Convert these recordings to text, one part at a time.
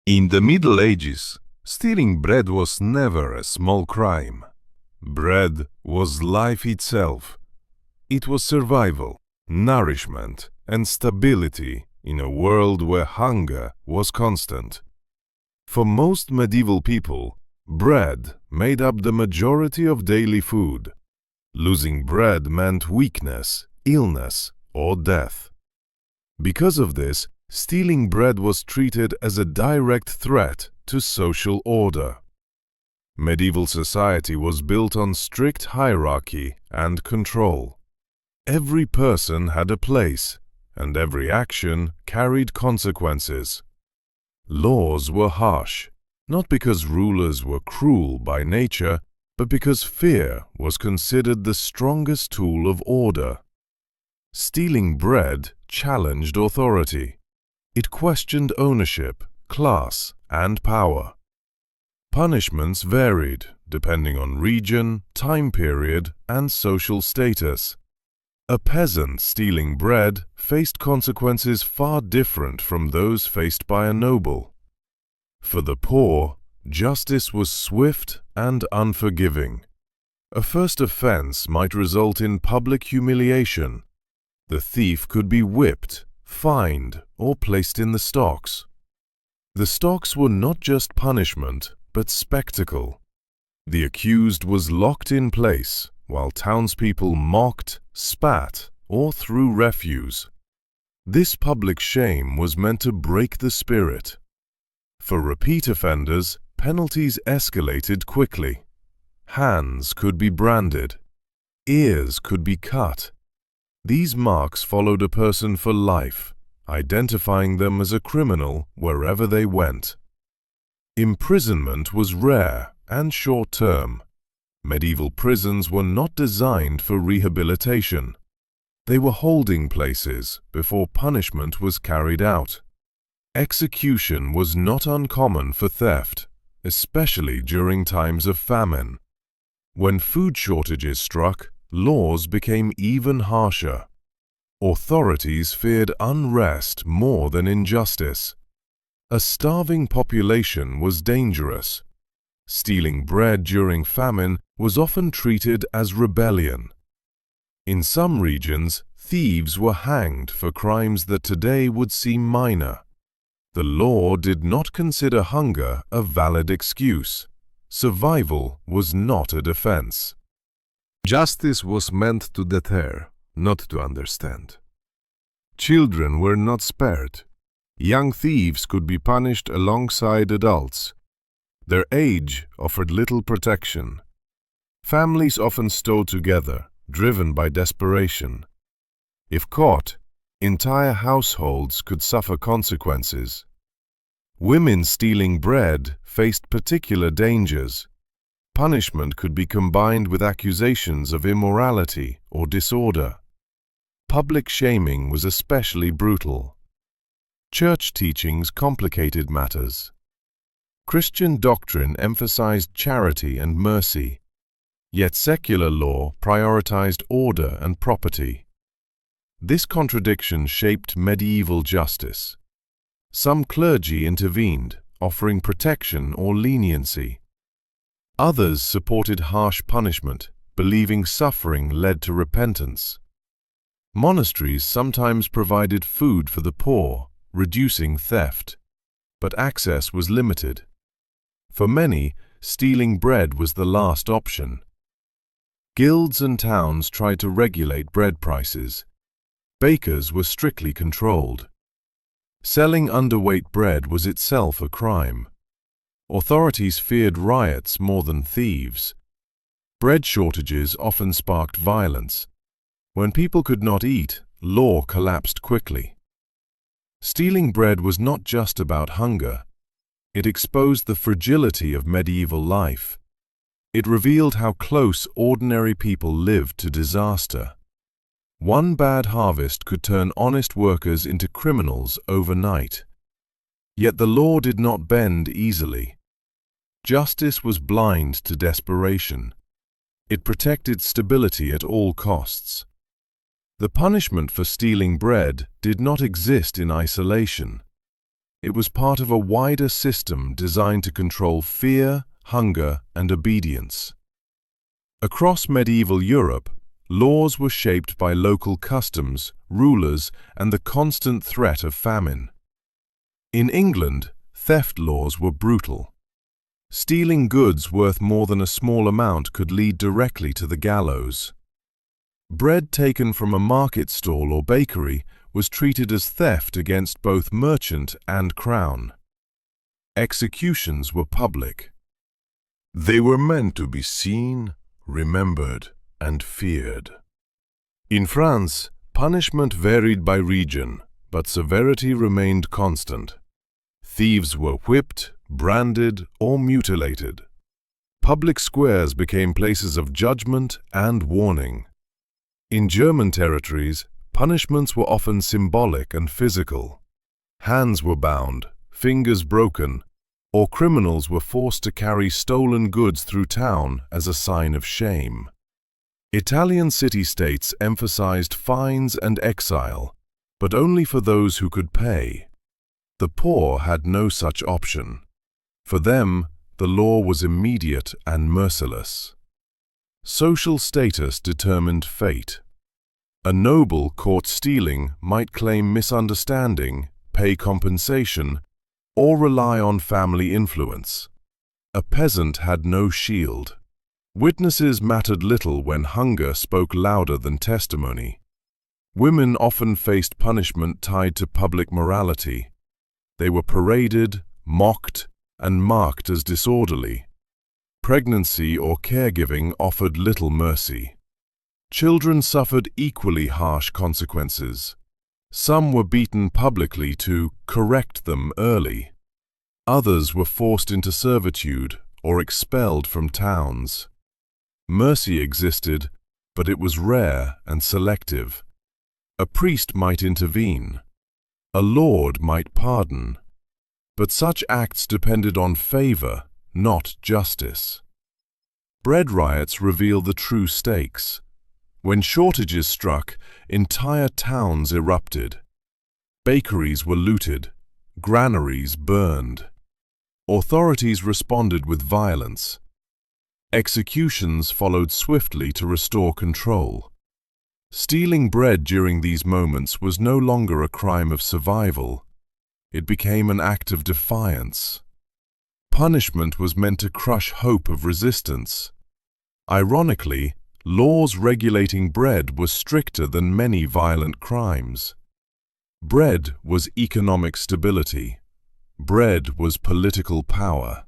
In the Middle Ages, stealing bread was never a small crime. Bread was life itself. It was survival, nourishment, and stability in a world where hunger was constant. For most medieval people, bread made up the majority of daily food. Losing bread meant weakness, illness, or death. Because of this, stealing bread was treated as a direct threat to social order. Medieval society was built on strict hierarchy and control. Every person had a place, and every action carried consequences. Laws were harsh, not because rulers were cruel by nature, but because fear was considered the strongest tool of order. Stealing bread challenged authority. It questioned ownership, class, and power. Punishments varied depending on region, time period, and social status. A peasant stealing bread faced consequences far different from those faced by a noble. For the poor, justice was swift and unforgiving. A first offense might result in public humiliation. The thief could be whipped, fined, or placed in the stocks. The stocks were not just punishment, but spectacle. The accused was locked in place, while townspeople mocked, spat, or threw refuse. This public shame was meant to break the spirit. For repeat offenders, penalties escalated quickly. Hands could be branded. Ears could be cut. These marks followed a person for life, identifying them as a criminal wherever they went. Imprisonment was rare and short-term. Medieval prisons were not designed for rehabilitation. They were holding places before punishment was carried out. Execution was not uncommon for theft, especially during times of famine. When food shortages struck, laws became even harsher. Authorities feared unrest more than injustice. A starving population was dangerous. Stealing bread during famine was often treated as rebellion. In some regions, thieves were hanged for crimes that today would seem minor. The law did not consider hunger a valid excuse. Survival was not a defense. Justice was meant to deter, not to understand. Children were not spared. Young thieves could be punished alongside adults. Their age offered little protection. Families often stole together, driven by desperation. If caught, entire households could suffer consequences. Women stealing bread faced particular dangers. Punishment could be combined with accusations of immorality or disorder. Public shaming was especially brutal. Church teachings complicated matters. Christian doctrine emphasized charity and mercy, yet secular law prioritized order and property. This contradiction shaped medieval justice. Some clergy intervened, offering protection or leniency. Others supported harsh punishment, believing suffering led to repentance. Monasteries sometimes provided food for the poor, reducing theft, but access was limited. For many, stealing bread was the last option. Guilds and towns tried to regulate bread prices. Bakers were strictly controlled. Selling underweight bread was itself a crime. Authorities feared riots more than thieves. Bread shortages often sparked violence. When people could not eat, law collapsed quickly. Stealing bread was not just about hunger. It exposed the fragility of medieval life. It revealed how close ordinary people lived to disaster. One bad harvest could turn honest workers into criminals overnight. Yet the law did not bend easily. Justice was blind to desperation. It protected stability at all costs. The punishment for stealing bread did not exist in isolation. It was part of a wider system designed to control fear, hunger, and obedience. Across medieval Europe, laws were shaped by local customs, rulers, and the constant threat of famine. In England, theft laws were brutal. Stealing goods worth more than a small amount could lead directly to the gallows. Bread taken from a market stall or bakery was treated as theft against both merchant and crown. Executions were public. They were meant to be seen, remembered, and feared. In France, punishment varied by region, but severity remained constant. Thieves were whipped, branded, or mutilated. Public squares became places of judgment and warning. In German territories, punishments were often symbolic and physical. Hands were bound, fingers broken, or criminals were forced to carry stolen goods through town as a sign of shame. Italian city-states emphasized fines and exile, but only for those who could pay. The poor had no such option. For them, the law was immediate and merciless. Social status determined fate. A noble caught stealing might claim misunderstanding, pay compensation, or rely on family influence. A peasant had no shield. Witnesses mattered little when hunger spoke louder than testimony. Women often faced punishment tied to public morality. They were paraded, mocked, and marked as disorderly. Pregnancy or caregiving offered little mercy. Children suffered equally harsh consequences. Some were beaten publicly to correct them early. Others were forced into servitude or expelled from towns. Mercy existed, but it was rare and selective. A priest might intervene. A lord might pardon. But such acts depended on favor, not justice. Bread riots reveal the true stakes. When shortages struck, entire towns erupted. Bakeries were looted, granaries burned. Authorities responded with violence. Executions followed swiftly to restore control. Stealing bread during these moments was no longer a crime of survival. It became an act of defiance. Punishment was meant to crush hope of resistance. Ironically, laws regulating bread were stricter than many violent crimes. Bread was economic stability. Bread was political power.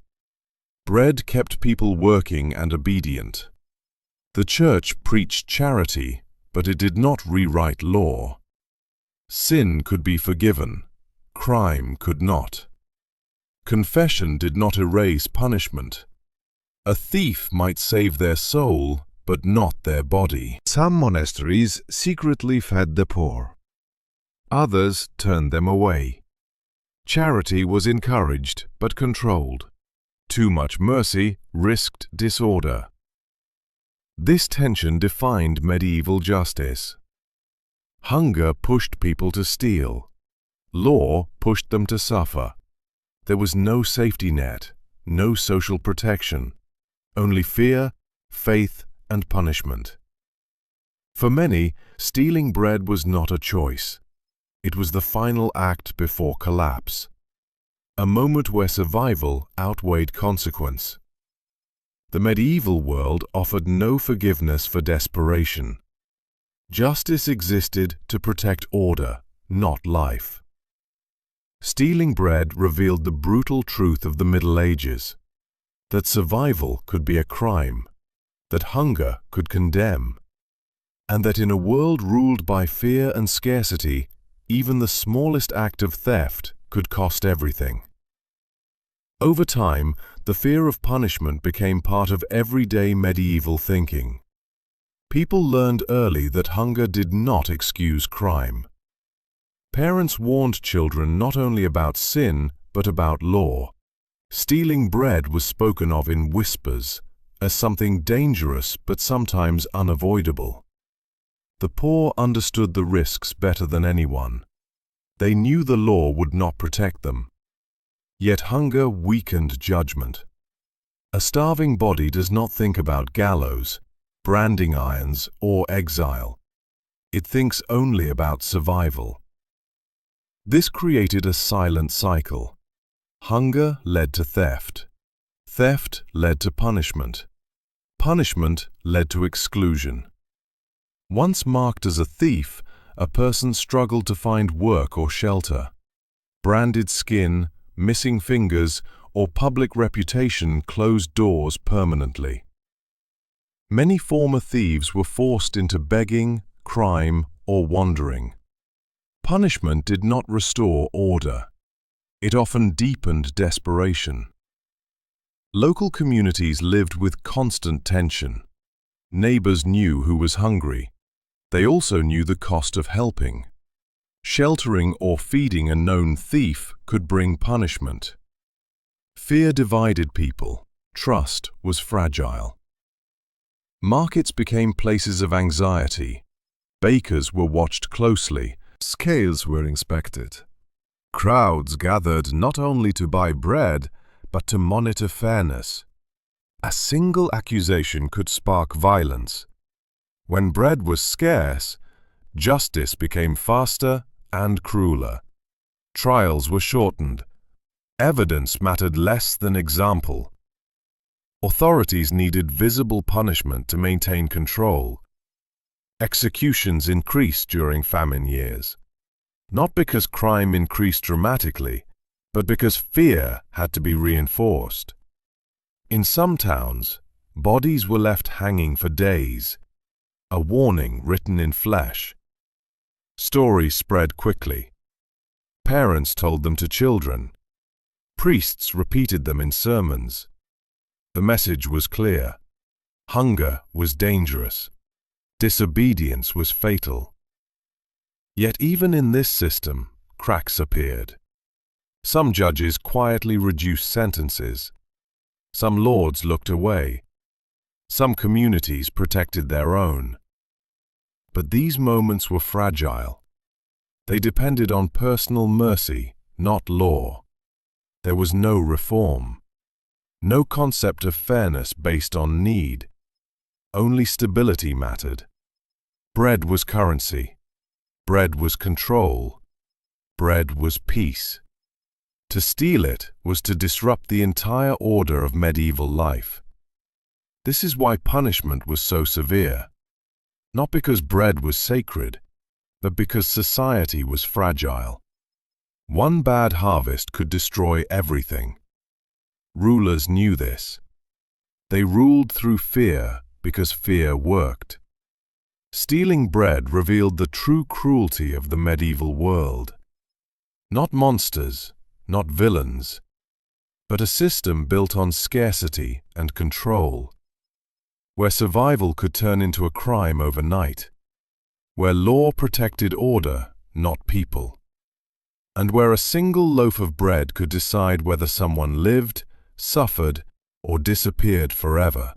Bread kept people working and obedient. The Church preached charity, but it did not rewrite law. Sin could be forgiven. Crime could not. Confession did not erase punishment. A thief might save their soul, but not their body. Some monasteries secretly fed the poor. Others turned them away. Charity was encouraged but controlled. Too much mercy risked disorder. This tension defined medieval justice. Hunger pushed people to steal. Law pushed them to suffer. There was no safety net, no social protection, only fear, faith, and punishment. For many, stealing bread was not a choice. It was the final act before collapse, a moment where survival outweighed consequence. The medieval world offered no forgiveness for desperation. Justice existed to protect order, not life. Stealing bread revealed the brutal truth of the Middle Ages, that survival could be a crime, that hunger could condemn, and that in a world ruled by fear and scarcity, even the smallest act of theft could cost everything. Over time, the fear of punishment became part of everyday medieval thinking. People learned early that hunger did not excuse crime. Parents warned children not only about sin, but about law. Stealing bread was spoken of in whispers, as something dangerous but sometimes unavoidable. The poor understood the risks better than anyone. They knew the law would not protect them, Yet hunger weakened judgment. A starving body does not think about gallows, branding irons, or exile. It thinks only about survival. This created a silent cycle. Hunger led to theft. Theft led to punishment. Punishment led to exclusion. Once marked as a thief, a person struggled to find work or shelter. Branded skin, missing fingers, or public reputation closed doors permanently. Many former thieves were forced into begging, crime, or wandering. Punishment did not restore order. It often deepened desperation. Local communities lived with constant tension. Neighbors knew who was hungry. They also knew the cost of helping. Sheltering or feeding a known thief could bring punishment. Fear divided people. Trust was fragile. Markets became places of anxiety. Bakers were watched closely. Scales were inspected. Crowds gathered not only to buy bread, but to monitor fairness. A single accusation could spark violence. When bread was scarce, justice became faster and crueler. Trials were shortened. Evidence mattered less than example. Authorities needed visible punishment to maintain control. Executions increased during famine years, not because crime increased dramatically, but because fear had to be reinforced. In some towns, bodies were left hanging for days, a warning written in flesh. Stories spread quickly. Parents told them to children. Priests repeated them in sermons. The message was clear. Hunger was dangerous. Disobedience was fatal. Yet even in this system, cracks appeared. Some judges quietly reduced sentences. Some lords looked away. Some communities protected their own. But these moments were fragile. They depended on personal mercy, not law. There was no reform. No concept of fairness based on need. Only stability mattered. Bread was currency. Bread was control. Bread was peace. To steal it was to disrupt the entire order of medieval life. This is why punishment was so severe. Not because bread was sacred, but because society was fragile. One bad harvest could destroy everything. Rulers knew this. They ruled through fear because fear worked. Stealing bread revealed the true cruelty of the medieval world. Not monsters, not villains, but a system built on scarcity and control, where survival could turn into a crime overnight, where law protected order, not people, and where a single loaf of bread could decide whether someone lived, suffered, or disappeared forever.